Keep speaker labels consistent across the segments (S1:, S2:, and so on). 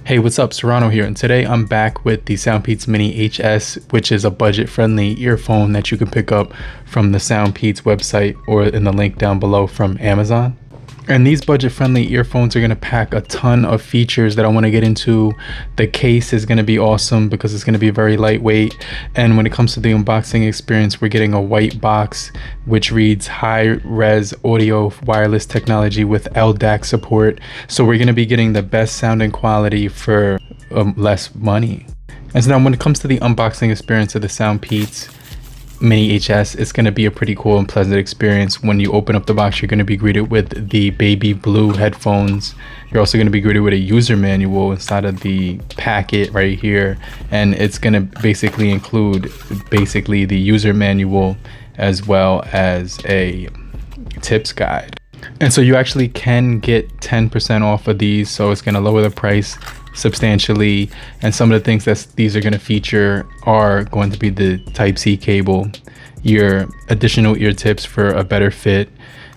S1: Hey, what's up? Serrano here, and today I'm back with the SoundPEATS Mini HS, which is a budget-friendly earphone that you can pick up from the SoundPEATS website or in the link down below from Amazon. And these budget-friendly earphones are going to pack a ton of features that I want to get into. The case is going to be awesome because it's going to be very lightweight. And when it comes to the unboxing experience, we're getting a white box which reads Hi-Res audio wireless technology with LDAC support. So we're going to be getting the best sounding quality for less money. And so now when it comes to the unboxing experience of the SoundPEATS Mini HS, it's going to be a pretty cool and pleasant experience. When you open up the box, you're going to be greeted with the baby blue headphones. You're also going to be greeted with a user manual inside of the packet right here, and it's going to basically include the user manual as well as a tips guide. And so you actually can get 10% off of these, so it's going to lower the price substantially. And some of the things that these are going to feature are going to be the Type-C cable, your additional ear tips for a better fit,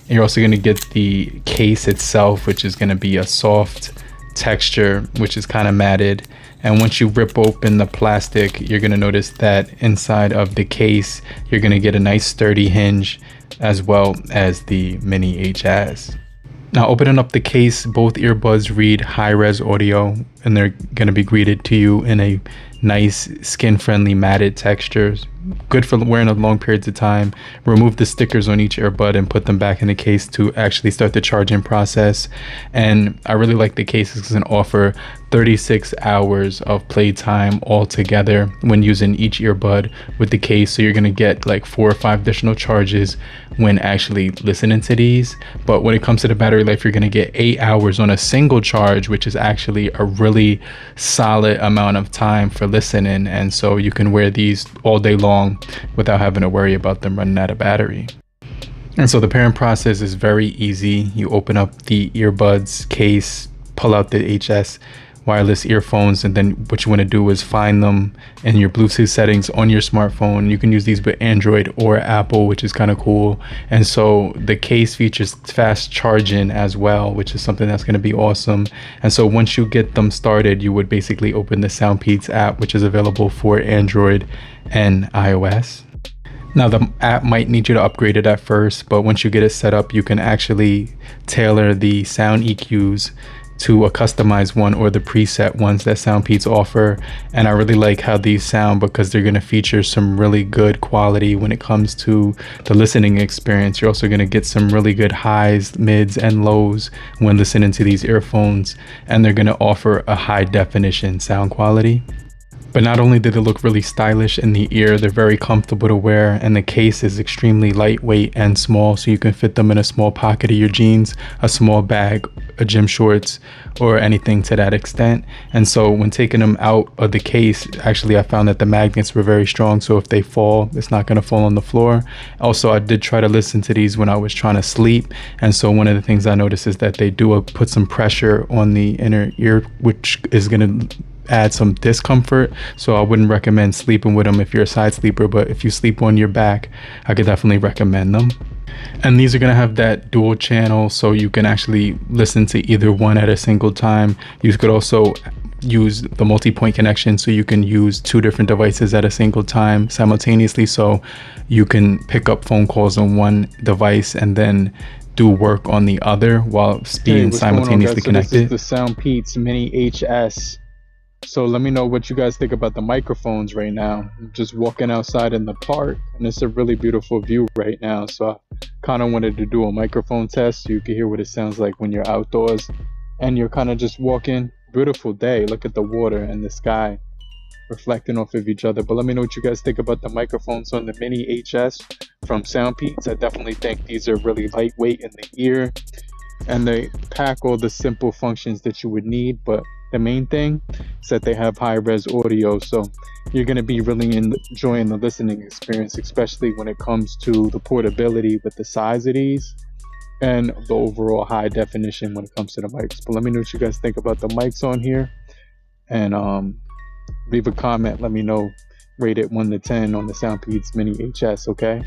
S1: and you're also going to get the case itself, which is going to be a soft texture, which is kind of matted. And once you rip open the plastic, you're going to notice that inside of the case you're going to get a nice sturdy hinge as well as the Mini HS. Now opening up the case, both earbuds read Hi-Res audio, and they're going to be greeted to you in a nice skin-friendly matted textures. Good for wearing on long periods of time. Remove the stickers on each earbud and put them back in the case to actually start the charging process. And I really like the case because it can offer 36 hours of playtime altogether when using each earbud with the case. So you're going to get like 4 or 5 additional charges when actually listening to these. But when it comes to the battery life, you're going to get 8 hours on a single charge, which is actually a really solid amount of time for listening. And so you can wear these all day long without having to worry about them running out of battery. And so the pairing process is very easy. You open up the earbuds case, pull out the HS wireless earphones, and then what you want to do is find them in your Bluetooth settings on your smartphone. You can use these with Android or Apple, which is kind of cool. And so the case features fast charging as well, which is something that's going to be awesome. And so once you get them started, you would basically open the SoundPEATS app, which is available for Android and iOS. Now the app might need you to upgrade it at first, but once you get it set up, you can actually tailor the sound EQs to a customized one or the preset ones that SoundPEATS offer. And I really like how these sound because they're going to feature some really good quality when it comes to the listening experience. You're also going to get some really good highs, mids, and lows when listening to these earphones, and they're going to offer a high definition sound quality. But not only do they look really stylish in the ear, they're very comfortable to wear, and the case is extremely lightweight and small, so you can fit them in a small pocket of your jeans, a small bag, a gym shorts, or anything to that extent. And so when taking them out of the case, actually I found that the magnets were very strong, so if they fall, it's not going to fall on the floor. Also, I did try to listen to these when I was trying to sleep, and so one of the things I noticed is that they do put some pressure on the inner ear, which is going to add some discomfort. So I wouldn't recommend sleeping with them if you're a side sleeper, but if you sleep on your back, I could definitely recommend them. And these are going to have that dual channel, so you can actually listen to either one at a single time. You could also use the multi-point connection, so you can use 2 different devices at a single time simultaneously, so you can pick up phone calls on one device and then do work on the other while being simultaneously connected. So this is the SoundPEATS Mini HS. So let me know what you guys think about the microphones right now. I'm just walking outside in the park, and it's a really beautiful view right now. So I kind of wanted to do a microphone test so you can hear what it sounds like when you're outdoors and you're kind of just walking. Beautiful day. Look at the water and the sky reflecting off of each other. But let me know what you guys think about the microphones on the Mini HS from SoundPEATS. I definitely think these are really lightweight in the ear, and they pack all the simple functions that you would need. But the main thing is that they have high-res audio, so you're going to be really enjoying the listening experience, especially when it comes to the portability with the size of these and the overall high definition when it comes to the mics. But let me know what you guys think about the mics on here, and leave a comment. Let me know, rate it 1 to 10 on the SoundPEATS Mini HS, okay?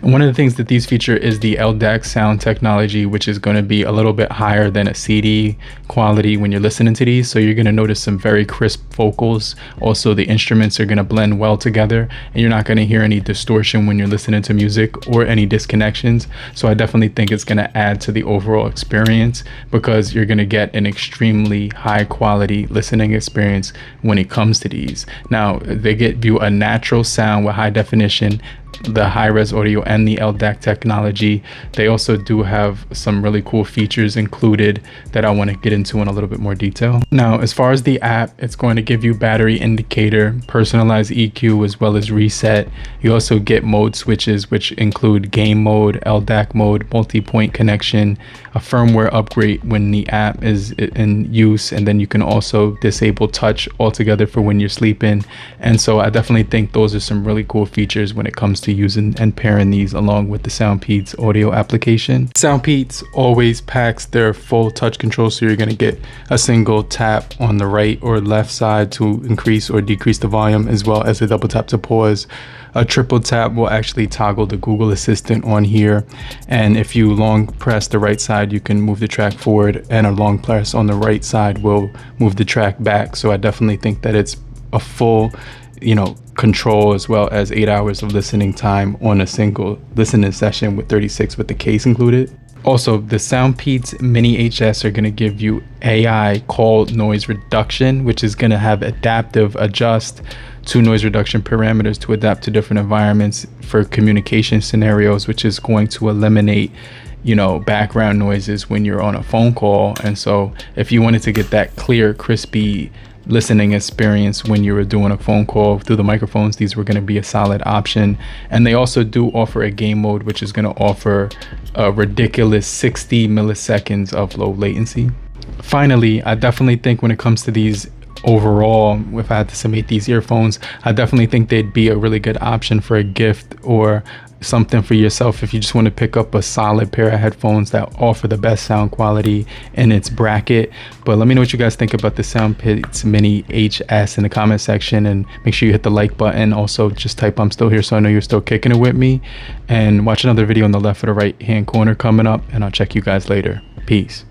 S1: And one of the things that these feature is the LDAC sound technology, which is going to be a little bit higher than a CD quality when you're listening to these. So you're going to notice some very crisp vocals. Also, the instruments are going to blend well together, and you're not going to hear any distortion when you're listening to music or any disconnections. So I definitely think it's going to add to the overall experience, because you're going to get an extremely high quality listening experience when it comes to these. Now, they give you a natural sound with high definition, the high-res audio, and the LDAC technology. They also do have some really cool features included that I want to get into in a little bit more detail. Now, as far as the app, it's going to give you battery indicator, personalized EQ, as well as reset. You also get mode switches, which include game mode, LDAC mode, multi-point connection, a firmware upgrade when the app is in use, and then you can also disable touch altogether for when you're sleeping. And so I definitely think those are some really cool features when it comes to using and pairing these along with the SoundPEATS audio application. SoundPEATS always packs their full touch control, so you're going to get a single tap on the right or left side to increase or decrease the volume, as well as a double tap to pause. A triple tap will actually toggle the Google Assistant on here, and if you long press the right side, you can move the track forward, and a long press on the right side will move the track back. So I definitely think that it's a full, control, as well as 8 hours of listening time on a single listening session with 36 with the case included. Also, the SoundPEATS Mini HS are going to give you AI call noise reduction, which is going to have adaptive adjust to noise reduction parameters to adapt to different environments for communication scenarios, which is going to eliminate background noises when you're on a phone call. And so if you wanted to get that clear, crispy listening experience when you were doing a phone call through the microphones, these were going to be a solid option. And they also do offer a game mode, which is going to offer a ridiculous 60 milliseconds of low latency. Finally, I definitely think when it comes to these overall, if I had to summate these earphones, I definitely think they'd be a really good option for a gift or something for yourself if you just want to pick up a solid pair of headphones that offer the best sound quality in its bracket. But let me know what you guys think about the SoundPEATS Mini HS in the comment section, and make sure you hit the like button. Also, just type I'm still here so I know you're still kicking it with me, and watch another video on the left or the right hand corner coming up, and I'll check you guys later. Peace.